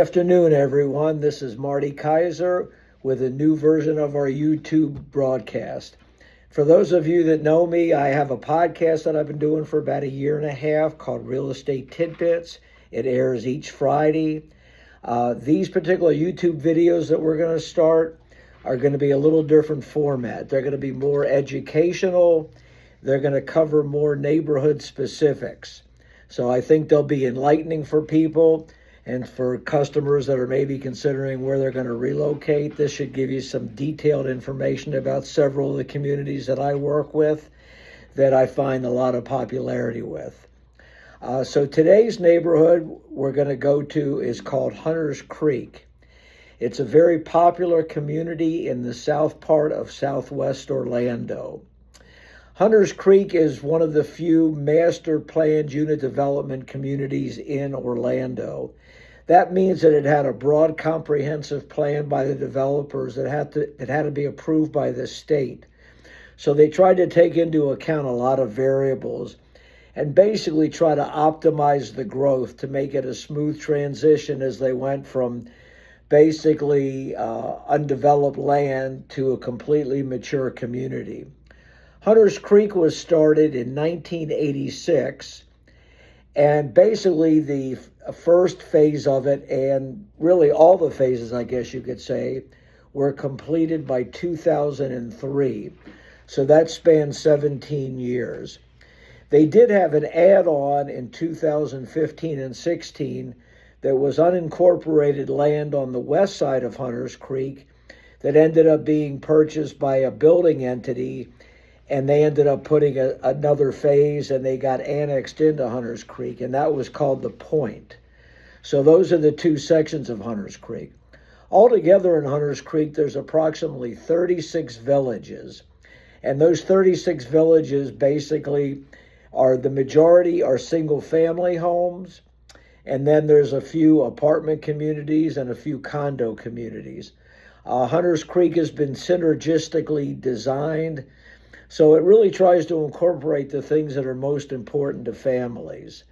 Afternoon, everyone. This is Marty Kaiser with a new version of our YouTube broadcast. For those of you that know me, I have a podcast that I've been doing for about a year and a half called Real Estate Tidbits. It airs each Friday. These particular YouTube videos that we're going to start are going to be a little different format. They're going to be more educational. They're going to cover more neighborhood specifics. So I think they'll be enlightening for people. And for customers that are maybe considering where they're going to relocate, this should give you some detailed information about several of the communities that I work with that I find a lot of popularity with. So today's neighborhood we're going to go to is called Hunters Creek. It's a very popular community in the south part of southwest Orlando. Hunters Creek is one of the few master planned unit development communities in Orlando. That means that it had a broad, comprehensive plan by the developers that had to be approved by the state. So they tried to take into account a lot of variables and basically try to optimize the growth to make it a smooth transition as they went from basically undeveloped land to a completely mature community. Hunters Creek was started in 1986, and basically the first phase of it, and really all the phases, I guess you could say, were completed by 2003. So that spanned 17 years. They did have an add-on in 2015 and 16 that was unincorporated land on the west side of Hunters Creek that ended up being purchased by a building entity, and they ended up putting another phase, and they got annexed into Hunters Creek, and that was called the Point. So those are the two sections of Hunters Creek. Altogether in Hunters Creek, there's approximately 36 villages, and those 36 villages basically the majority are single-family homes, and then there's a few apartment communities and a few condo communities. Hunters Creek has been synergistically designed, so it really tries to incorporate the things that are most important to families.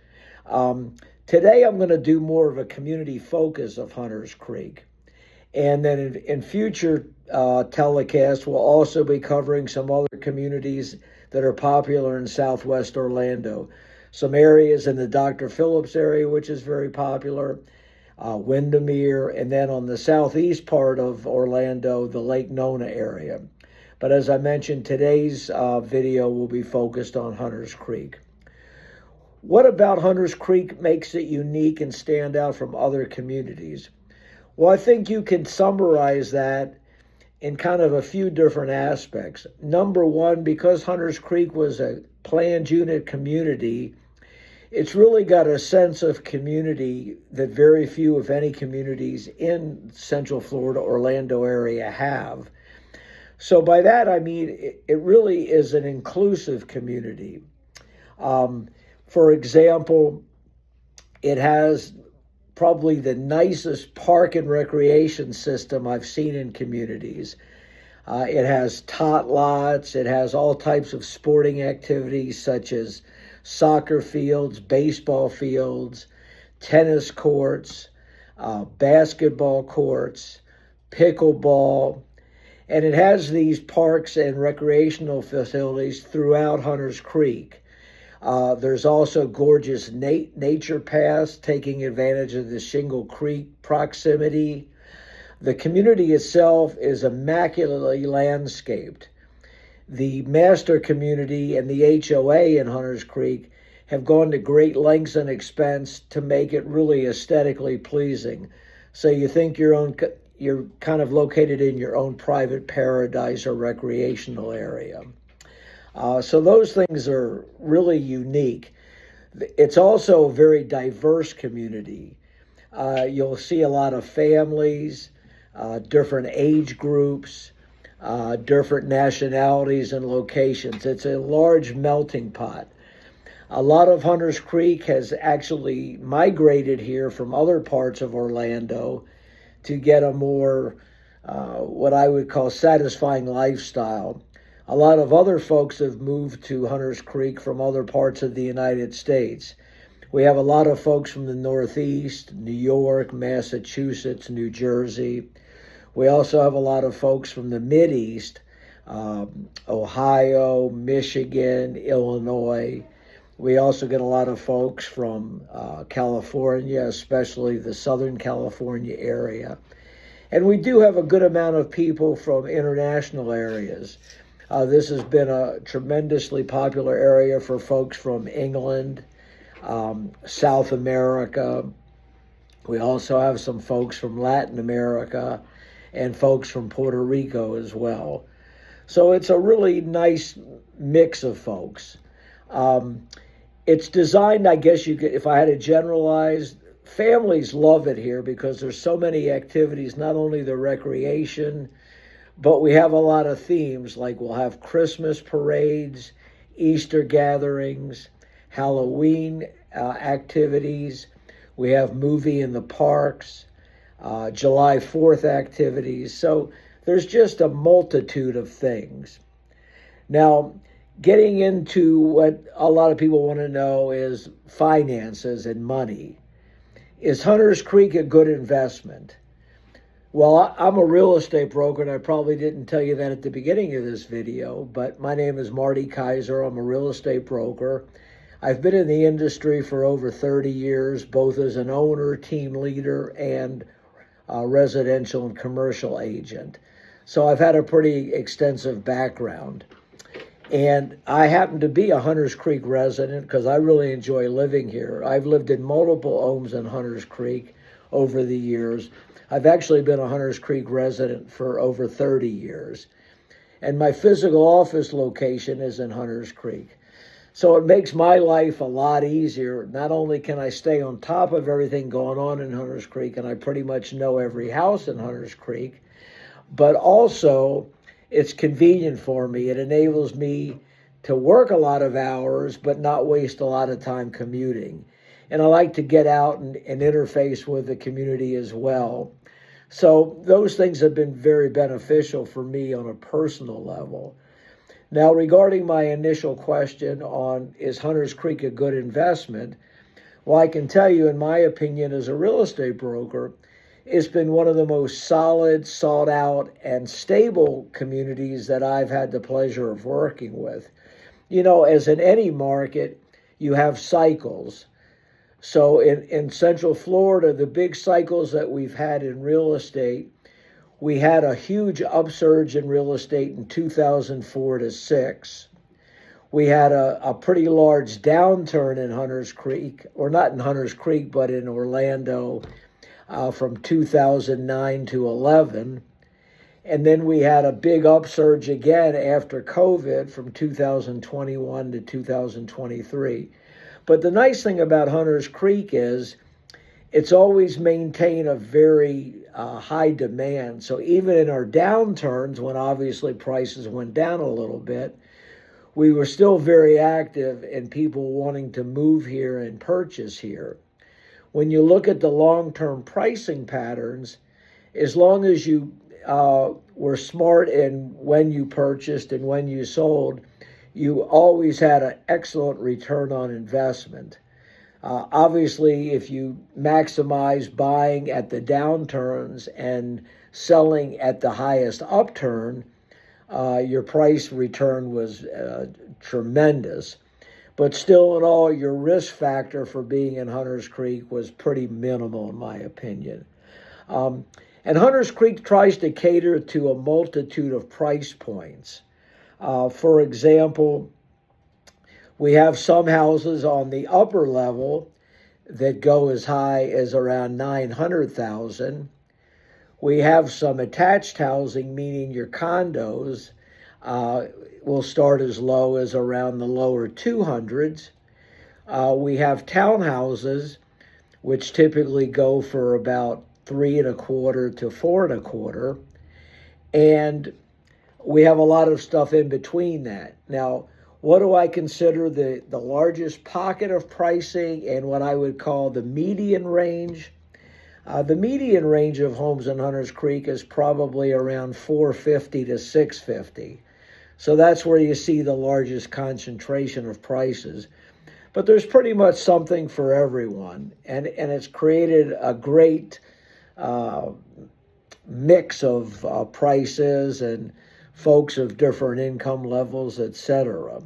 Today I'm going to do more of a community focus of Hunters Creek. And then in future telecasts, we'll also be covering some other communities that are popular in southwest Orlando. Some areas in the Dr. Phillips area, which is very popular, Windermere, and then on the southeast part of Orlando, the Lake Nona area. But as I mentioned, today's video will be focused on Hunters Creek. What about Hunters Creek makes it unique and stand out from other communities? Well, I think you can summarize that in kind of a few different aspects. Number one, because Hunters Creek was a planned unit community, it's really got a sense of community that very few, if any, communities in Central Florida, Orlando area have. So by that, I mean, it really is an inclusive community. For example, it has probably the nicest park and recreation system I've seen in communities. It has tot lots. It has all types of sporting activities such as soccer fields, baseball fields, tennis courts, basketball courts, pickleball. And it has these parks and recreational facilities throughout Hunters Creek. There's also gorgeous nature paths taking advantage of the Shingle Creek proximity. The community itself is immaculately landscaped. The master community and the HOA in Hunters Creek have gone to great lengths and expense to make it really aesthetically pleasing. So you think you're kind of located in your own private paradise or recreational area. So those things are really unique. It's also a very diverse community. You'll see a lot of families, different age groups, different nationalities and locations. It's a large melting pot. A lot of Hunters Creek has actually migrated here from other parts of Orlando to get a more, what I would call satisfying lifestyle. A lot of other folks have moved to Hunters Creek from other parts of the United States. We have a lot of folks from the Northeast, New York, Massachusetts, New Jersey. We also have a lot of folks from the Mideast, Ohio, Michigan, Illinois. We also get a lot of folks from California, especially the Southern California area. And we do have a good amount of people from international areas. This has been a tremendously popular area for folks from England, South America. We also have some folks from Latin America and folks from Puerto Rico as well. So it's a really nice mix of folks. It's designed, I guess you could, if I had to generalize, families love it here because there's so many activities, not only the recreation, but we have a lot of themes, like we'll have Christmas parades, Easter gatherings, Halloween activities. We have movie in the parks, July 4th activities. So there's just a multitude of things. Now, getting into what a lot of people want to know is finances and money. Is Hunters Creek a good investment? Well, I'm a real estate broker, and I probably didn't tell you that at the beginning of this video, but my name is Marty Kaiser. I'm a real estate broker. I've been in the industry for over 30 years, both as an owner, team leader, and residential and commercial agent. So I've had a pretty extensive background. And I happen to be a Hunters Creek resident because I really enjoy living here. I've lived in multiple homes in Hunters Creek over the years. I've actually been a Hunters Creek resident for over 30 years. And my physical office location is in Hunters Creek. So it makes my life a lot easier. Not only can I stay on top of everything going on in Hunters Creek, and I pretty much know every house in Hunters Creek, but also it's convenient for me. It enables me to work a lot of hours, but not waste a lot of time commuting. And I like to get out and interface with the community as well. So those things have been very beneficial for me on a personal level. Now, regarding my initial question on is Hunters Creek a good investment, well, I can tell you, in my opinion, as a real estate broker, it's been one of the most solid, sought out, and stable communities that I've had the pleasure of working with. You know, as in any market, you have cycles. So in Central Florida, the big cycles that we've had in real estate, we had a huge upsurge in real estate in 2004 to 6. We had a pretty large downturn in Hunters Creek, or not in Hunters Creek, but in Orlando from 2009 to 11. And then we had a big upsurge again after COVID from 2021 to 2023. But the nice thing about Hunters Creek is it's always maintained a very high demand. So even in our downturns, when obviously prices went down a little bit, we were still very active in people wanting to move here and purchase here. When you look at the long-term pricing patterns, as long as you were smart in when you purchased and when you sold, you always had an excellent return on investment. Obviously, if you maximize buying at the downturns and selling at the highest upturn, your price return was tremendous. But still, in all, your risk factor for being in Hunters Creek was pretty minimal, in my opinion. And Hunters Creek tries to cater to a multitude of price points. For example, we have some houses on the upper level that go as high as around $900,000. We have some attached housing, meaning your condos will start as low as around the lower 200s. We have townhouses, which typically go for about 3.25 to 4.25, and we have a lot of stuff in between that. Now, what do I consider the largest pocket of pricing and what I would call the median range? The median range of homes in Hunters Creek is probably around $450 to $650. So that's where you see the largest concentration of prices. But there's pretty much something for everyone, and it's created a great uh, mix of prices and folks of different income levels, etc.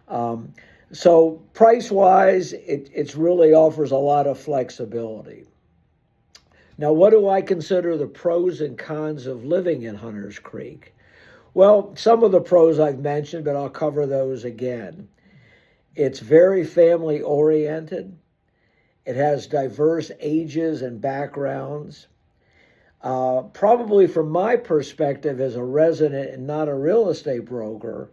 Um, so price-wise, it's really offers a lot of flexibility. Now, what do I consider the pros and cons of living in Hunters Creek? Well, some of the pros I've mentioned, but I'll cover those again. It's very family oriented. It has diverse ages and backgrounds. Probably from my perspective as a resident and not a real estate broker,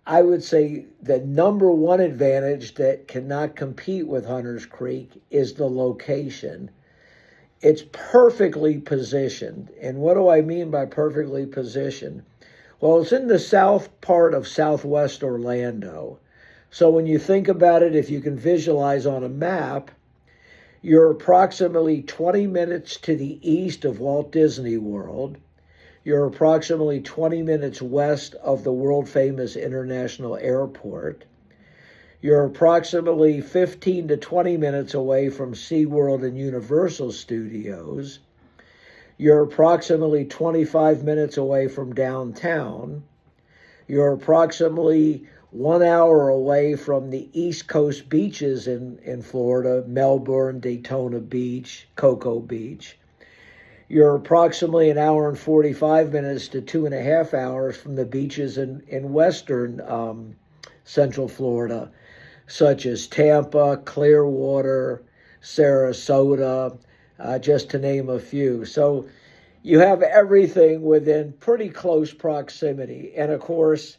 I would say the number one advantage that cannot compete with Hunters Creek is the location. It's perfectly positioned. And what do I mean by perfectly positioned? Well, it's in the south part of southwest Orlando. So when you think about it, if you can visualize on a map, you're approximately 20 minutes to the east of Walt Disney World. You're approximately 20 minutes west of the world-famous International Airport. You're approximately 15 to 20 minutes away from SeaWorld and Universal Studios. You're approximately 25 minutes away from downtown. You're approximately 1 hour away from the East Coast beaches in Florida, Melbourne, Daytona Beach, Cocoa Beach. You're approximately 1 hour and 45 minutes to 2.5 hours from the beaches in western Central Florida, such as Tampa, Clearwater, Sarasota, just to name a few. So you have everything within pretty close proximity. And of course,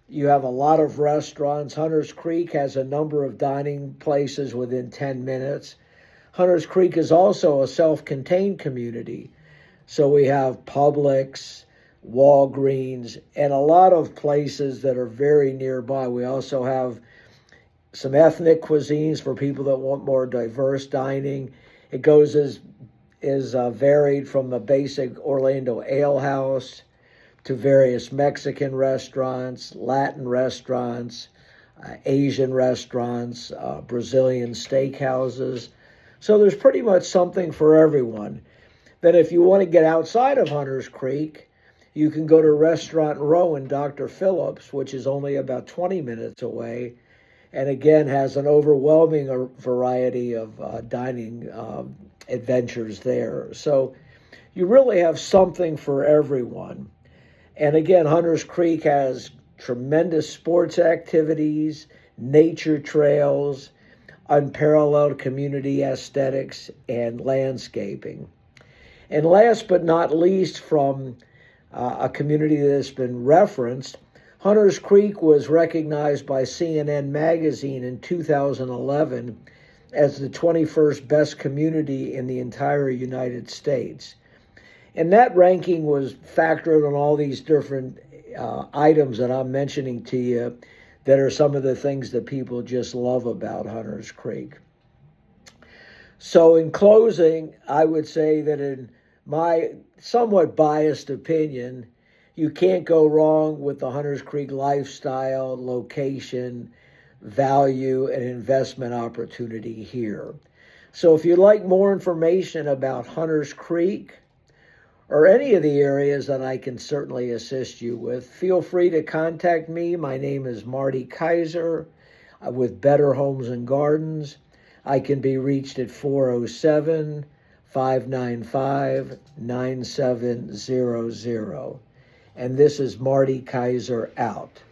you have a lot of restaurants. Hunters Creek has a number of dining places within 10 minutes. Hunters Creek is also a self-contained community. So we have Publix, Walgreens, and a lot of places that are very nearby. We also have some ethnic cuisines for people that want more diverse dining. It goes as varied from the basic Orlando Ale House to various Mexican restaurants, Latin restaurants, Asian restaurants, Brazilian steakhouses. So there's pretty much something for everyone. Then if you want to get outside of Hunters Creek, you can go to Restaurant Row in Dr. Phillips, which is only about 20 minutes away, and again has an overwhelming variety of dining adventures there. So you really have something for everyone. And again, Hunters Creek has tremendous sports activities, nature trails, unparalleled community aesthetics, and landscaping. And last but not least, from a community that has been referenced, Hunters Creek was recognized by CNN Magazine in 2011 as the 21st best community in the entire United States. And that ranking was factored on all these different items that I'm mentioning to you that are some of the things that people just love about Hunters Creek. So in closing, I would say that in my somewhat biased opinion, you can't go wrong with the Hunters Creek lifestyle, location, value, and investment opportunity here. So if you'd like more information about Hunters Creek or any of the areas that I can certainly assist you with, feel free to contact me. My name is Marty Kaiser with Better Homes and Gardens. I can be reached at 407-595-9700. And this is Marty Kaiser out.